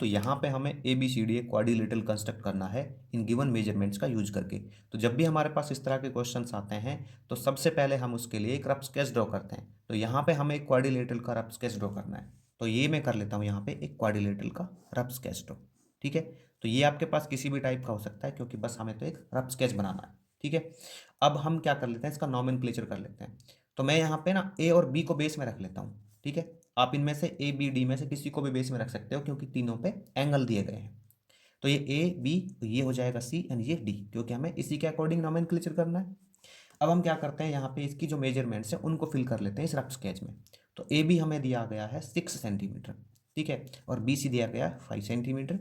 तो यहाँ पे हमें ए बी सी डी एक क्वाड्रिलेटरल कंस्ट्रक्ट करना है इन गिवन मेजरमेंट्स का यूज करके। तो जब भी हमारे पास इस तरह के क्वेश्चंस आते हैं तो सबसे पहले हम उसके लिए एक रफ स्केच ड्रॉ करते हैं। तो यहाँ पे हमें एक क्वाड्रिलेटरल का रफ स्केच ड्रॉ करना है। तो ये मैं कर लेता हूँ यहाँ पे एक क्वाड्रिलेटरल का रफ स्केच ड्रॉ। ठीक है, तो ये आपके पास किसी भी टाइप का हो सकता है क्योंकि बस हमें तो एक रफ स्केच बनाना है। ठीक है, अब हम क्या कर लेते हैं, इसका नॉमेनक्लेचर कर लेते हैं। तो मैं यहाँ पे ना ए और बी को बेस में रख लेता हूँ। ठीक है, आप इनमें से ए बी डी में से किसी को भी बेस में रख सकते हो क्योंकि तीनों पे एंगल दिए गए हैं। तो ये ए बी, ये हो जाएगा सी एंड ये डी, क्योंकि हमें इसी के अकॉर्डिंग नॉमेनक्लेचर करना है। अब हम क्या करते हैं, यहाँ पे इसकी जो मेजरमेंट्स हैं उनको फिल कर लेते हैं इस रफ स्केच में। तो ए बी हमें दिया गया है 6 सेंटीमीटर। ठीक है, और बी सी दिया गया है 5 सेंटीमीटर।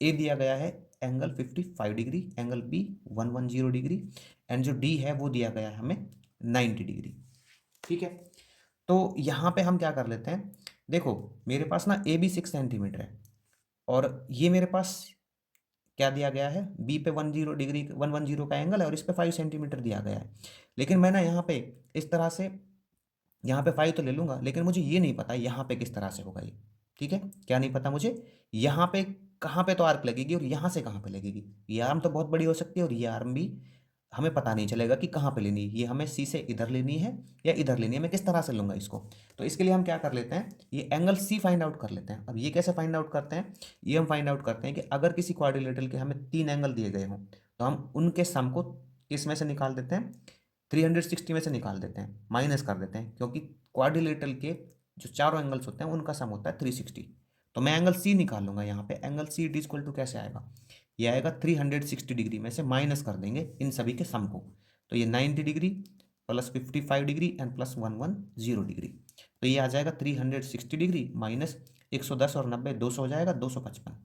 ए दिया गया है angle 55 degree, angle B 110 degree, and जो डी है वो दिया गया है हमें 90 डिग्री। ठीक है, तो यहाँ पे हम क्या कर लेते हैं, देखो मेरे पास ना ए बी 6 सेंटीमीटर है और ये मेरे पास क्या दिया गया है, बी पे 10 डिग्री 110 का एंगल है और इस पे 5 सेंटीमीटर दिया गया है। लेकिन मैं ना यहाँ पे इस तरह से यहाँ पे 5 तो ले लूंगा, लेकिन मुझे ये नहीं पता यहाँ पे किस तरह से होगा ये। ठीक है, क्या नहीं पता मुझे, यहाँ पे कहाँ पे तो आर्क लगेगी और यहाँ से कहाँ पे लगेगी। ये आर्म तो बहुत बड़ी हो सकती है और ये आर्म भी हमें पता नहीं चलेगा कि कहाँ पे लेनी है, ये हमें सी से इधर लेनी है या इधर लेनी है, मैं किस तरह से लूंगा इसको। तो इसके लिए हम क्या कर लेते हैं, ये एंगल सी फाइंड आउट कर लेते हैं। अब ये कैसे फाइंड आउट करते हैं, ये हम फाइंड आउट करते हैं कि अगर किसी क्वाड्रिलेटरल के हमें 3 एंगल दिए गए हों तो हम उनके सम को किस में से निकाल देते हैं, 360 में से निकाल देते हैं, माइनस कर देते हैं, क्योंकि क्वाड्रिलेटरल के जो चारों एंगल्स होते हैं उनका सम होता है 360। तो मैं एंगल सी निकाल लूंगा यहाँ पे, angle C it equal to कैसे आएगा, ये आएगा 360 डिग्री में से माइनस कर देंगे इन सभी के सम को। तो ये 90 degree plus 55 degree and plus 110 degree, तो ये आ जाएगा 360 डिग्री माइनस 110 और 90 200 हो जाएगा 255।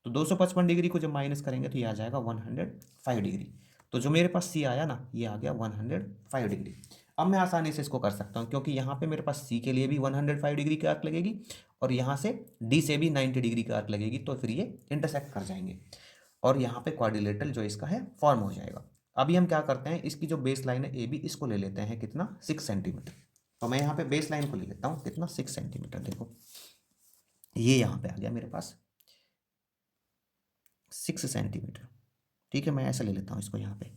तो 255 डिग्री को जब माइनस करेंगे तो ये आ जाएगा 105 डिग्री। तो जो मेरे पास सी आया ना, ये आ गया 105 डिग्री। अब मैं आसानी से इसको कर सकता हूँ क्योंकि यहाँ पे मेरे पास सी के लिए भी 105 डिग्री की आर्क लगेगी और यहाँ से डी से भी 90 डिग्री की आर्क लगेगी, तो फिर ये इंटरसेक्ट कर जाएंगे और यहाँ पे क्वाड्रिलेटरल जो इसका है फॉर्म हो जाएगा। अभी हम क्या करते हैं, इसकी जो बेस लाइन है ए बी, इसको ले लेते हैं कितना, 6 सेंटीमीटर। तो मैं यहाँ पे बेस लाइन को ले लेता हूँ कितना, 6 सेंटीमीटर। देखो ये यहाँ पे आ गया मेरे पास 6 सेंटीमीटर। ठीक है, मैं ऐसा ले लेता हूँ इसको यहाँ पे,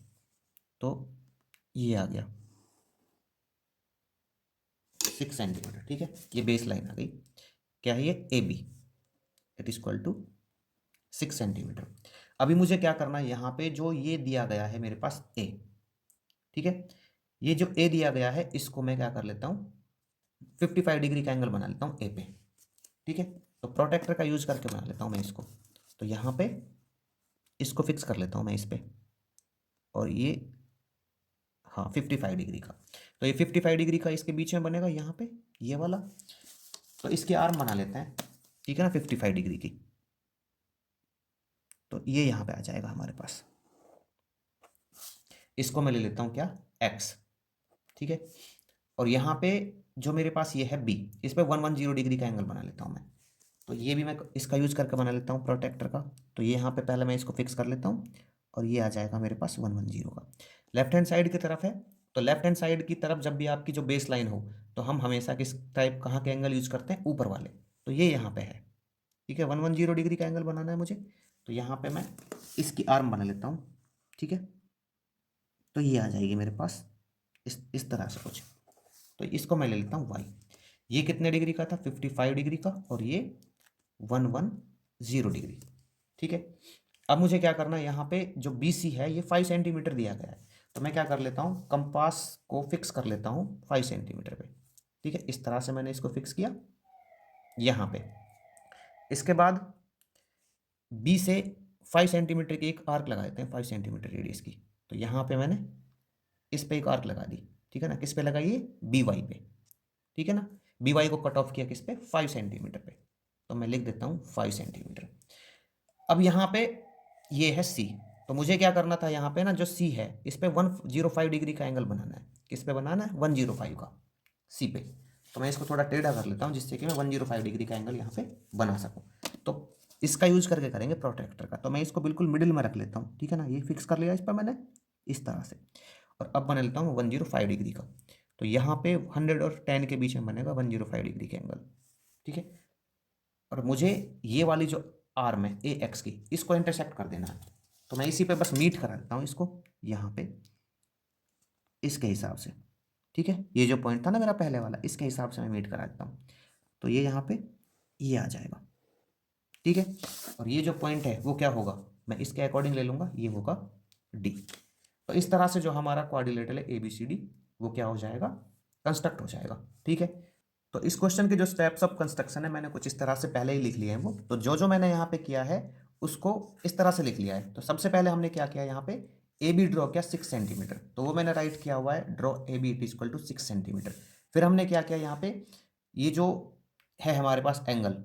तो ये आ गया 6 सेंटीमीटर। ठीक है, ये बेस लाइन आ गई, क्या है ये, A B it is equal to 6 centimetre. अभी मुझे क्या करना है, यहाँ पे जो ये दिया गया है मेरे पास ए, ठीक है, ये जो ए दिया गया है इसको मैं क्या कर लेता हूँ, 55 डिग्री का एंगल बना लेता हूँ ए पे। ठीक है, तो प्रोटेक्टर का यूज करके बना लेता हूँ मैं इसको। तो यहाँ पे इसको फिक्स कर लेता हूँ मैं इस पे, और ये हाँ 55 डिग्री का, तो ये 55 डिग्री का इसके बीच में बनेगा यहाँ पे ये वाला। तो इसकी आर्म बना लेते हैं, ठीक है ना, 55 डिग्री की। तो ये यहाँ पे आ जाएगा हमारे पास, इसको मैं ले लेता हूँ क्या, एक्स। ठीक है, और यहाँ पे जो मेरे पास ये है बी, इस पे 110 डिग्री का एंगल बना लेता हूँ मैं। तो ये भी मैं इसका यूज करके बना लेता हूँ प्रोटेक्टर का। तो ये यहाँ पे पहले मैं इसको फिक्स कर लेता हूँ और ये आ जाएगा मेरे पास 110 का। लेफ्ट हैंड साइड की तरफ है, तो लेफ्ट हैंड साइड की तरफ जब भी आपकी जो बेस लाइन हो तो हम हमेशा किस टाइप कहाँ के एंगल यूज करते हैं, ऊपर वाले। तो ये यहाँ पे है, ठीक है, 110 डिग्री का एंगल बनाना है मुझे। तो यहाँ पे मैं इसकी आर्म बना लेता हूँ। ठीक है, तो ये आ जाएगी मेरे पास इस तरह से कुछ। तो इसको मैं ले लेता हूँ वाई, ये कितने डिग्री का था, 55 डिग्री का, और ये 110 डिग्री। ठीक है, अब मुझे क्या करना है, यहाँ पे जो बी सी है ये 5 सेंटीमीटर दिया गया है, तो मैं क्या कर लेता हूँ, कंपास को फिक्स कर लेता हूँ 5 सेंटीमीटर पे। ठीक है, इस तरह से मैंने इसको फिक्स किया यहाँ पे। इसके बाद बी से 5 सेंटीमीटर की एक आर्क लगा देते हैं, 5 सेंटीमीटर रेडियस की। तो यहाँ पे मैंने इस पे एक आर्क लगा दी, ठीक है ना, किस पे लगाइए, बी वाई पे। ठीक है ना, बी वाई को कट ऑफ किया किस पे, 5 सेंटीमीटर पे। तो मैं लिख देता हूँ 5 सेंटीमीटर। अब यहाँ पे ये है सी, तो मुझे क्या करना था, यहाँ पे ना जो सी है इस पे 105 डिग्री का एंगल बनाना है। किस पे बनाना है, 105 का, सी पे। तो मैं इसको थोड़ा टेढ़ा कर लेता हूँ जिससे कि मैं 105 डिग्री का एंगल यहाँ पे बना सकूँ। तो इसका यूज करके करेंगे प्रोटेक्टर का। तो मैं इसको बिल्कुल मिडिल में रख लेता हूँ, ठीक है ना, ये फिक्स कर लिया इस पर मैंने इस तरह से। और अब बना लेता हूँ 105 डिग्री का। तो यहाँ पे 100 और 10 के बीच में बनेगा 105 डिग्री का एंगल। ठीक है, और मुझे ये वाली जो आर्म है ए एक्स की, इसको इंटरसेक्ट कर देना है। तो मैं इसी पे बस मीट करा देता हूँ इसको यहाँ पे इसके हिसाब से, ठीक है। ये जो पॉइंट था ना मेरा पहले वाला, इसके हिसाब से मैं मीट करा देता हूँ। तो ये यहाँ पे ये आ जाएगा, ठीक है। और ये जो पॉइंट है वो क्या होगा, मैं इसके अकॉर्डिंग ले लूँगा, ये होगा डी। तो इस तरह से जो हमारा क्वाड्रिलेटरल है ए बी सी डी वो क्या हो जाएगा, कंस्ट्रक्ट हो जाएगा, ठीक है। तो इस क्वेश्चन के जो स्टेप्स ऑफ कंस्ट्रक्शन है मैंने कुछ इस तरह से पहले ही लिख लिए हैं वो, तो जो जो मैंने यहाँ पे किया है उसको इस तरह से लिख लिया है। तो सबसे पहले हमने क्या किया, यहाँ पे ए बी ड्रॉ किया 6 सेंटीमीटर, तो वो मैंने राइट किया हुआ है, draw A B it is equal to 6 centimetre. फिर हमने क्या किया, यहाँ पे ये जो है हमारे पास एंगल,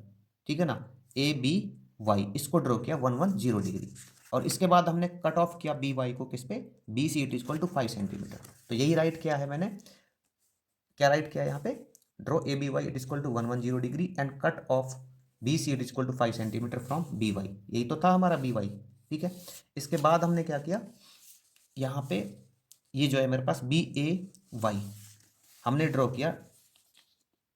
ठीक है ना, ए बी वाई, इसको ड्रॉ किया 110 डिग्री। और इसके बाद हमने कट ऑफ किया बी वाई को किस पे, B C it is equal to 5 centimetre. तो यही राइट किया है मैंने, क्या राइट किया है यहाँ पे, draw A B Y it is equal to 110 degree and cut off B C it is equal to 5 centimetre from B Y, यही तो था हमारा बी वाई, ठीक है। इसके बाद हमने क्या किया, यहाँ पे ये जो है मेरे पास बी ए वाई हमने ड्रॉ किया,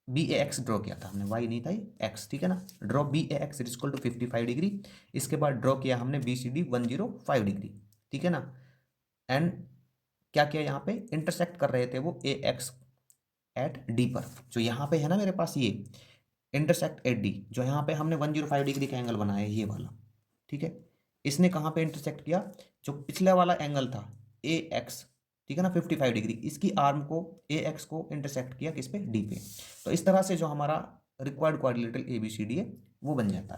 बी ए एक्स ड्रॉ किया था हमने, वाई नहीं था ये एक्स, ठीक है ना। Draw B A X it equal to 55 degree. इसके बाद ड्रॉ किया हमने बी सी डी 105 डिग्री, ठीक है ना। एंड क्या किया, यहाँ पे इंटरसेक्ट कर रहे थे वो ए एक्स एट डी पर, जो यहाँ पे है ना मेरे पास ये इंटरसेक्ट एट डी, जो यहाँ पे हमने 105 डिग्री का एंगल बनाया है ये वाला, ठीक है। इसने कहाँ पे इंटरसेक्ट किया, जो पिछले वाला एंगल था ए एक्स, ठीक है ना, 55 डिग्री, इसकी आर्म को ए एक्स को इंटरसेक्ट किया किस पे, डी पे। तो इस तरह से जो हमारा required quadrilateral A B C D है वो बन जाता है।